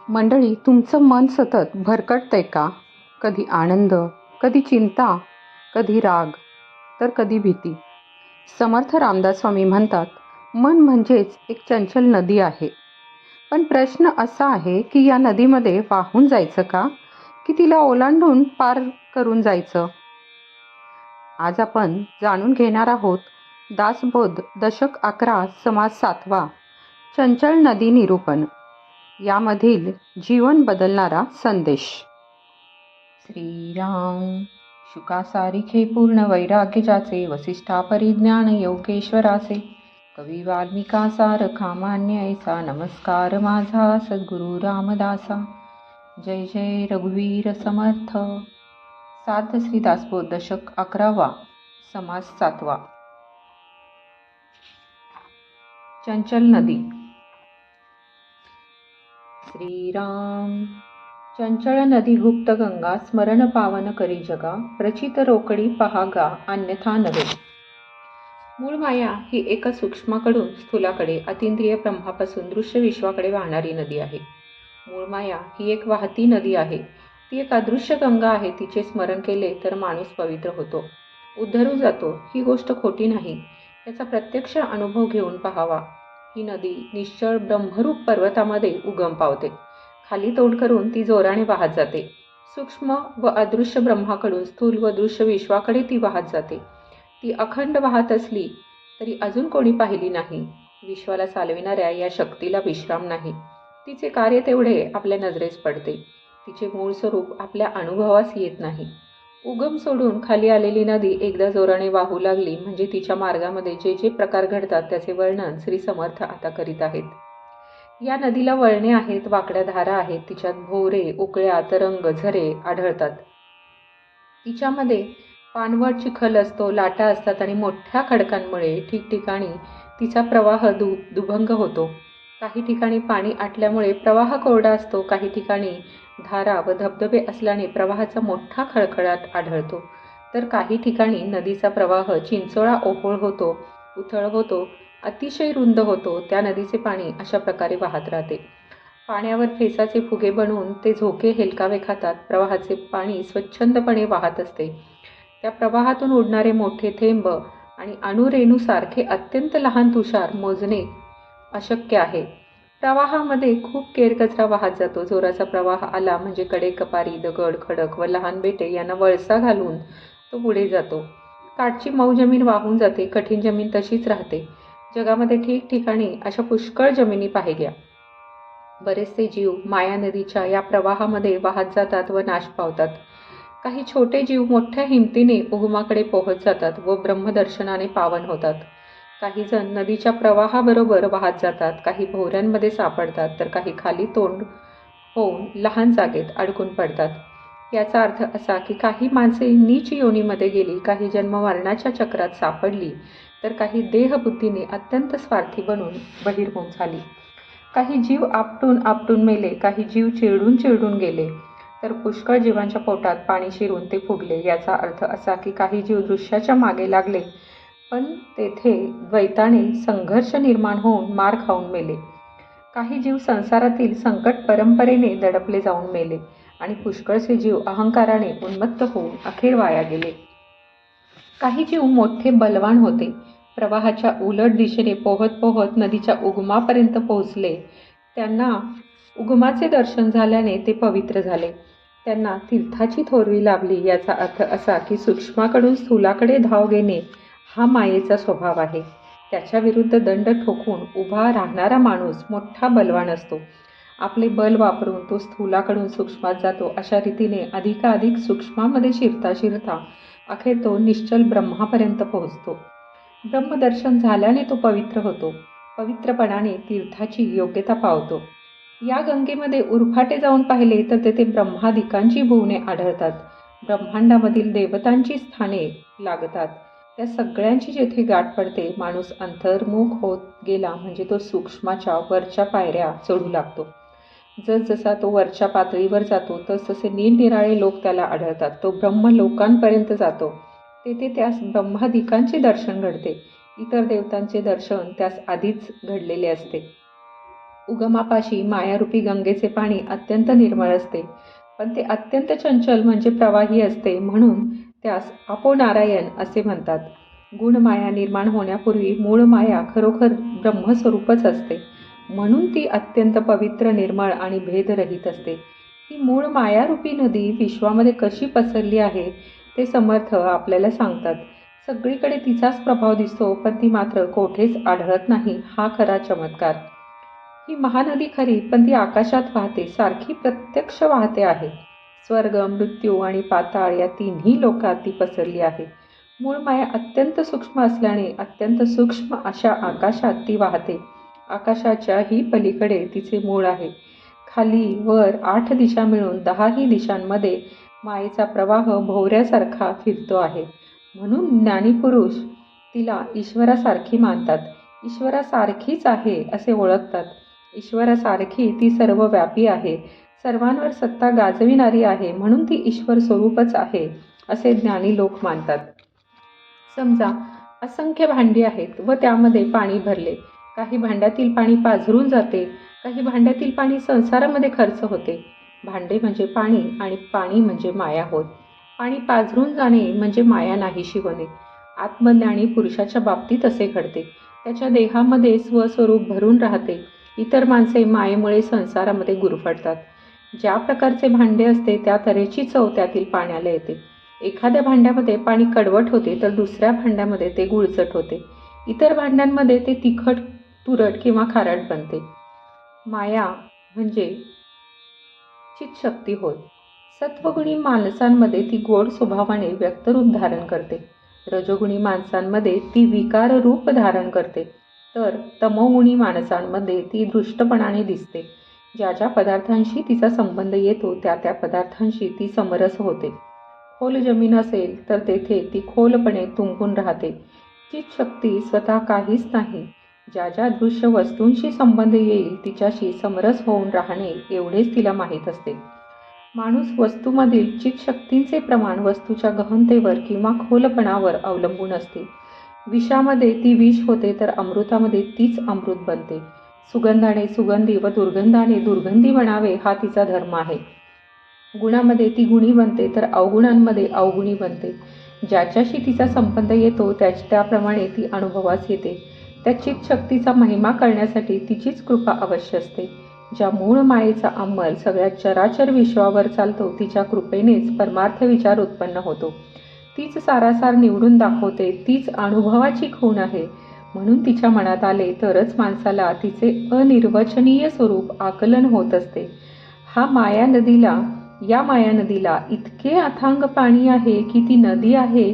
मंडळी, तुमचं मन सतत भरकटतंय का? कधी आनंद, कधी चिंता, कधी राग, तर कधी भीती. समर्थ रामदास स्वामी म्हणतात, मन म्हणजेच एक चंचल नदी आहे. पण प्रश्न असा आहे की या नदीमध्ये वाहून जायचं का, की तिला ओलांडून पार करून जायचं? आज आपण जाणून घेणार आहोत दासबोध दशक 11 समास 7वा चंचल नदी निरूपण यामधील जीवन बदलणारा संदेश. श्रीराम. शुकासारिखे पूर्ण वैराग्य ज्याचे, वसिष्ठा परिज्ञान योगेश्वराचे, कवी वाल्मिका सारखा मान्य ऐसा, नमस्कार माझा सद्गुरु रामदासा. जय जय रघुवीर समर्थ. सार्थ श्री दासबोध दशक 11वा समास 7वा. चंचल नदी. श्रीराम. चंचल नदी गुप्त गंगा, स्मरण पावन करी जगा, प्रचित रोकडी पहागा अन्यथा नवे. मूळ माया ही एका सूक्ष्माकडून स्थूलाकडे, अतिंद्रिय ब्रह्मापासून दृश्य विश्वाकडे वाहणारी नदी आहे. मूळ माया ही एक वाहती नदी आहे. ती एक अदृश्य गंगा आहे. तिचे स्मरण केले तर माणूस पवित्र होतो, उद्धरू जातो. ही गोष्ट खोटी नाही. याचा प्रत्यक्ष अनुभव घेऊन पहावा. ही नदी निश्चळ ब्रह्मरूप पर्वतामध्ये उगम पावते. खाली तोंड करून ती जोराने वाहत जाते. सूक्ष्म व अदृश्य ब्रह्माकडून स्थूल व दृश्य विश्वाकडे ती वाहत जाते. ती अखंड वाहत असली तरी अजून कोणी पाहिली नाही. विश्वाला चालविणाऱ्या या शक्तीला विश्राम नाही. तिचे कार्य तेवढे आपल्या नजरेस पडते. तिचे मूळ स्वरूप आपल्या अनुभवास येत नाही. उगम सोडून खाली आलेली नदी एकदा जोराने वाहू लागली म्हणजे तिच्या मार्गामध्ये जे जे प्रकार घडतात त्याचे वर्णन श्री समर्थ आता करीत आहेत. या नदीला वळणे आहेत, वाकड्या धारा आहेत. तिच्यात भोवरे, उकळ्या, तरंग, झरे आढळतात. तिच्यामध्ये पाणवट चिखल असतो, लाटा असतात आणि मोठ्या खडकांमुळे ठिकठिकाणी तिचा प्रवाह दुभंग होतो. काही ठिकाणी पाणी आटल्यामुळे प्रवाह कोरडा असतो. काही ठिकाणी धारा व धबधबे असल्याने प्रवाहाचा मोठा खळखळाट आढळतो. तर काही ठिकाणी नदीचा प्रवाह चिंचोळा ओहोळ होतो, उथळ होतो, अतिशय रुंद होतो. त्या नदीचे पाणी अशा प्रकारे वाहत राहते. पाण्यावर फेसाचे फुगे बनवून ते झोके हेलकावे खातात. प्रवाहाचे पाणी स्वच्छंदपणे वाहत असते. त्या प्रवाहातून उडणारे मोठे थेंब आणि अणुरेणूसारखे अत्यंत लहान तुषार मोजणे अशक्य आहे. प्रवाहामध्ये खूप केरकचरा वाहत जातो. जोराचा प्रवाह आला म्हणजे कडे कपारी, दगड, खडक व लहान बेटे यांना वळसा घालून तो पुढे जातो. काठची मऊ जमीन वाहून जाते. कठीण जमीन तशीच राहते. जगामध्ये ठिकठिकाणी अशा पुष्कळ जमिनी पाहिल्या. बरेचसे जीव माया नदीच्या या प्रवाहामध्ये वाहत जातात व नाश पावतात. काही छोटे जीव मोठ्या हिमतीने उगमाकडे पोहत जातात व ब्रह्मदर्शनाने पावन होतात. काही जण नदीच्या प्रवाहाबरोबर वाहत जातात. काही भोवऱ्यांमध्ये सापडतात, तर काही खाली तोंड होऊन लहान जागेत अडकून पडतात. याचा अर्थ असा की काही माणसे नीच योनीमध्ये गेली, काही जन्म मरणाच्या चक्रात सापडली, तर काही देहबुद्धीने अत्यंत स्वार्थी बनून बहिर्मुख झाली. काही जीव आपटून आपटून मेले, काही जीव चिरडून चिरडून गेले, तर पुष्कळ जीवांच्या पोटात पाणी शिरून ते फुगले. याचा अर्थ असा की काही जीव दृश्याच्या मागे लागले, पण तेथे द्वैताने संघर्ष निर्माण होऊन मार खाऊन मेले. काही जीव संसारातील संकट परंपरेने दडपले जाऊन मेले आणि पुष्कळसे जीव अहंकाराने उन्मत्त होऊन अखेर वाया गेले. काही जीव मोठे बलवान होते. प्रवाहाच्या उलट दिशेने पोहत पोहत नदीच्या उगमापर्यंत पोहोचले. त्यांना उगमाचे दर्शन झाल्याने ते पवित्र झाले. त्यांना तीर्थाची थोरवी लाभली. याचा अर्थ असा की सूक्ष्माकडून स्थूलाकडे धाव घेणे हा मायेचा स्वभाव आहे. त्याच्या विरुद्ध दंड ठोकून उभा राहणारा माणूस मोठा बलवान असतो. आपले बल वापरून तो स्थूलाकडून सूक्ष्मात जातो. अशा रीतीने अधिकाधिक सूक्ष्मामध्ये शिरता शिरता अखेर तो निश्चल ब्रह्मापर्यंत पोहोचतो. ब्रह्मदर्शन झाल्याने तो पवित्र होतो. पवित्रपणाने तीर्थाची योग्यता पावतो. या गंगेमध्ये उरफाटे जाऊन पाहिले तर तेथे ब्रह्मादिकांची भुवने आढळतात. ब्रह्मांडामधील देवतांची स्थाने लागतात. त्या सगळ्यांची जेथे गाठ पडते, माणूस अंतर्मुख होत गेला म्हणजे तो सूक्ष्माच्या वरच्या पायऱ्या चढू लागतो. जसजसा तो वरच्या पातळीवर जातो तसतसे निरनिराळे लोक त्याला आढळतात. तो ब्रह्मलोकांपर्यंत जातो. तेथे त्यास ब्रह्मादिकांचे दर्शन घडते. इतर देवतांचे दर्शन त्यास आधीच घडलेले असते. उगमापाशी मायारूपी गंगेचे पाणी अत्यंत निर्मळ असते, पण ते अत्यंत चंचल म्हणजे प्रवाही असते, म्हणून त्यास आपोनारायण असे म्हणतात. गुणमाया निर्माण होण्यापूर्वी मूळ माया खरोखर ब्रह्मस्वरूपच असते, म्हणून ती अत्यंत पवित्र, निर्मळ आणि भेदरहित असते. ही मूळ मायारूपी नदी विश्वामध्ये कशी पसरली आहे ते समर्थ आपल्याला सांगतात. सगळीकडे तिचाच प्रभाव दिसतो, पण ती मात्र कोठेच आढळत नाही, हा खरा चमत्कार. ही महानदी खरी, पण ती आकाशात वाहते, सारखी प्रत्यक्ष वाहते आहे. स्वर्ग, मृत्यू आणि पाताळ या तिन्ही लोकात ती पसरली आहे. मूळ माया अत्यंत सूक्ष्म असल्याने अत्यंत सूक्ष्म अशा आकाशात ती वाहते. आकाशाच्याही पलीकडे तिचे मूळ आहे. खाली वर 8 दिशा मिळून 10ही दिशांमध्ये मायेचा प्रवाह भोवऱ्यासारखा फिरतो आहे. म्हणून ज्ञानीपुरुष तिला ईश्वरासारखी मानतात. ईश्वरासारखीच आहे असे ओळखतात. ईश्वरासारखी ती सर्वव्यापी आहे, सर्वांवर सत्ता गाजविणारी आहे, म्हणून ती ईश्वर स्वरूपच आहे असे ज्ञानी लोक मानतात. समजा असंख्य भांडी आहेत व त्यामध्ये पाणी भरले. काही भांड्यातील पाणी पाझरून जाते, काही भांड्यातील पाणी संसारामध्ये खर्च होते. भांडे म्हणजे पाणी आणि पाणी म्हणजे माया होय. पाणी पाझरून जाणे म्हणजे माया नाहीशी होणे. आत्मज्ञानी पुरुषाच्या बाबतीत असे घडते. त्याच्या देहामध्ये स्वस्वरूप भरून राहते. इतर माणसे मायेमुळे संसारामध्ये गुरफटतात. ज्या प्रकारचे भांडे असते त्या तऱ्हेची चव त्यातील पाण्याला येते. एखाद्या भांड्यामध्ये पाणी कडवट होते तर दुसऱ्या भांड्यामध्ये ते गुळचट होते. इतर भांड्यांमध्ये ते तिखट, तुरट किंवा खारट बनते. माया म्हणजे चित्शक्ती होय. सत्वगुणी माणसांमध्ये ती गोड स्वभावाने व्यक्तरूप धारण करते. रजोगुणी माणसांमध्ये ती विकार रूप धारण करते, तर तमोगुणी माणसांमध्ये ती दृष्टपणाने दिसते. ज्या ज्या पदार्थांशी तिचा संबंध येतो त्या त्या पदार्थांशी ती समरस होते. खोल जमीन असेल तर तेथे ती खोलपणे तुंबून राहते. चित्शक्ती स्वतः काहीच नाही. ज्या ज्या दृश्य वस्तूंशी संबंध येईल तिच्याशी समरस होऊन राहणे एवढेच तिला माहीत असते. माणूस वस्तूमधील चित्शक्तींचे प्रमाण वस्तूच्या गहनतेवर किंवा खोलपणावर अवलंबून असते. विषामध्ये ती विष होते तर अमृतामध्ये तीच अमृत बनते. सुगंधाने सुगंधी व दुर्गंधाने दुर्गंधी बनावे हा तिचा धर्म आहे. गुणामध्ये ती गुणी बनते तर अवगुणांमध्ये अवगुणी बनते. ज्याच्याशी तिचा संबंध येतो त्याप्रमाणे ती अनुभवास येते. त्या चित्शक्तीचा महिमा करण्यासाठी तिचीच कृपा अवश्य असते. ज्या मूळ मायेचा अंमल सगळ्या चराचर विश्वावर चालतो तिच्या कृपेनेच परमार्थ विचार उत्पन्न होतो. तीच सारासार निवडून दाखवते. तीच अनुभवाची खूण आहे. म्हणून तिच्या मनात आले तरच माणसाला तिचे अनिर्वचनीय स्वरूप आकलन होत असते. या माया नदीला इतके अथांग पाणी आहे की ती नदी आहे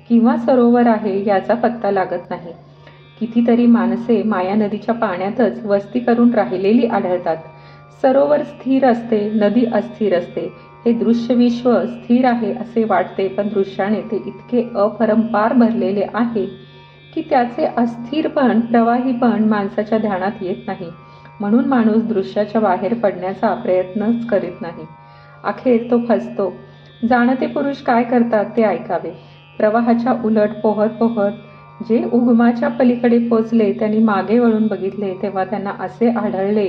किंवा सरोवर आहे याचा पत्ता लागत नाही. कितीतरी माणसे माया नदीच्या पाण्यातच वस्ती करून राहिलेली आढळतात. सरोवर स्थिर असते, नदी अस्थिर असते. हे दृश्य विश्व स्थिर आहे असे वाटते, पण दृश्याने ते इतके अपरंपार भरलेले आहे की त्याचे अस्थिरपण, प्रवाहीपण माणसाच्या ध्यानात येत नाही. म्हणून माणूस दृश्याच्या बाहेर पडण्याचा प्रयत्नच करीत नाही. अखेर तो फसतो. जाणते पुरुष काय करतात ते ऐकावे. प्रवाहाच्या उलट पोहत पोहत जे उगमाच्या पलीकडे पोचले त्यांनी मागे वळून बघितले तेव्हा त्यांना असे आढळले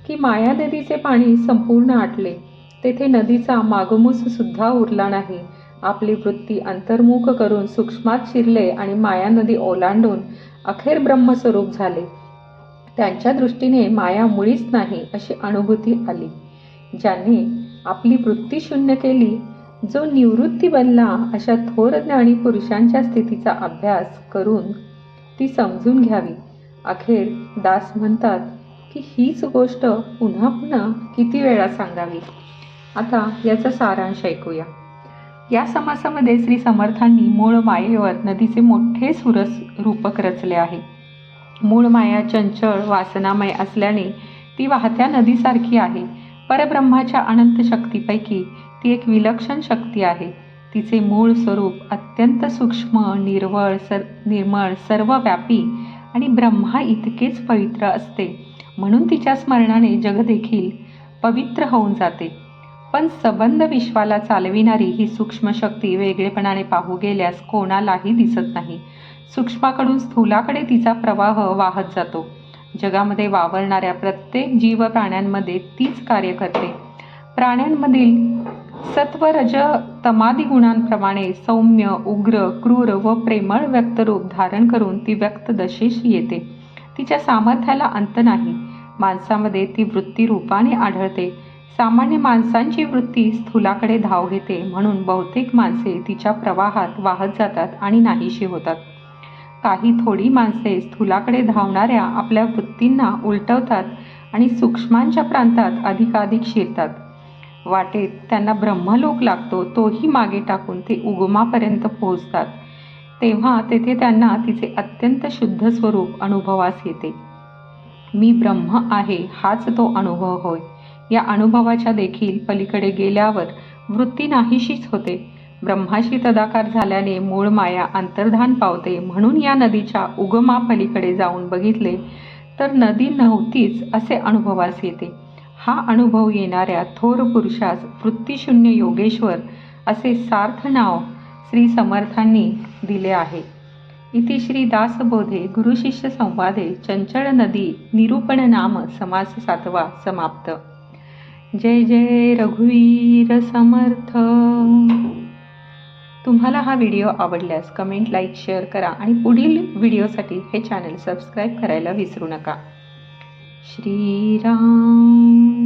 की माया नदीचे पाणी संपूर्ण आटले. तेथे नदीचा मागमूस सुद्धा उरला नाही. आपली वृत्ती अंतर्मुख करून सूक्ष्मात शिरले आणि माया नदी ओलांडून अखेर ब्रह्मस्वरूप झाले. त्यांच्या दृष्टीने माया मुळीच नाही अशी अनुभूती आली. ज्यांनी आपली वृत्ती शून्य केली, जो निवृत्ती बनला, अशा थोर ज्ञानी पुरुषांच्या स्थितीचा अभ्यास करून ती समजून घ्यावी. अखेर दास म्हणतात की हीच गोष्ट पुन्हा पुन्हा किती वेळा सांगावी. आता याचा सारांश ऐकूया. या समासामध्ये श्री समर्थांनी मूळ मायेवर नदीचे मोठे सुरस रूपक रचले आहे. मूळ माया चंचळ वासनामय असल्याने ती वाहत्या नदीसारखी आहे. परब्रह्माच्या अनंत शक्तीपैकी ती एक विलक्षण शक्ती आहे. तिचे मूळ स्वरूप अत्यंत सूक्ष्म, निर्मळ, सर्वव्यापी आणि ब्रह्मा इतकेच पवित्र असते. म्हणून तिच्या स्मरणाने जग देखील पवित्र होऊन जाते. पण सबंध विश्वाला चालविणारी ही सूक्ष्म शक्ती वेगळेपणाने पाहू गेल्यास कोणालाही दिसत नाही. सूक्ष्माकडून स्थूलाकडे तिचा प्रवाह वाहत जातो. जगामध्ये वावरणाऱ्या प्रत्येक जीव प्राण्यांमध्ये तीच कार्य करते. प्राण्यांमधील सत्व रज तमादी गुणांप्रमाणे सौम्य, उग्र, क्रूर व प्रेमळ व्यक्तरूप धारण करून ती व्यक्त दशेशी येते. तिच्या सामर्थ्याला अंत नाही. माणसामध्ये ती वृत्ती रूपाने आढळते. सामान्य माणसांची वृत्ती स्थूलाकडे धाव घेते, म्हणून बहुतेक माणसे तिच्या प्रवाहात वाहत जातात आणि नाहीशी होतात. काही थोडी माणसे स्थूलाकडे धावणाऱ्या आपल्या वृत्तींना उलटवतात आणि सूक्ष्मांच्या प्रांतात अधिकाधिक शिरतात. वाटेत त्यांना ब्रह्मलोक लागतो, तोही मागे टाकून ते उगमापर्यंत पोहोचतात. तेव्हा तेथे त्यांना तिचे अत्यंत शुद्ध स्वरूप अनुभवास येते. मी ब्रह्म आहे हाच तो अनुभव होय. या अनुभवाच्या देखील पलीकडे गेल्यावर वृत्ती नाहीशीच होते. ब्रह्माशी तदाकार झाल्याने मूळ माया अंतर्धान पावते. म्हणून या नदीच्या उगमापलीकडे जाऊन बघितले तर नदी नव्हतीच असे अनुभवास येते. हा अनुभव येणाऱ्या थोर पुरुषास वृत्तीशून्य योगेश्वर असे सार्थ नाव श्री समर्थांनी दिले आहे. इति श्री दासबोधे गुरुशिष्य संवादे चंचळ नदी निरूपण नाम समास 7वा समाप्त. जय जय रघुवीर समर्थ. तुम्हाला हा व्हिडिओ आवडल्यास कमेंट, लाईक, शेअर करा आणि पुढील व्हिडिओसाठी हे चॅनल सबस्क्राईब करायला विसरू नका. श्रीराम.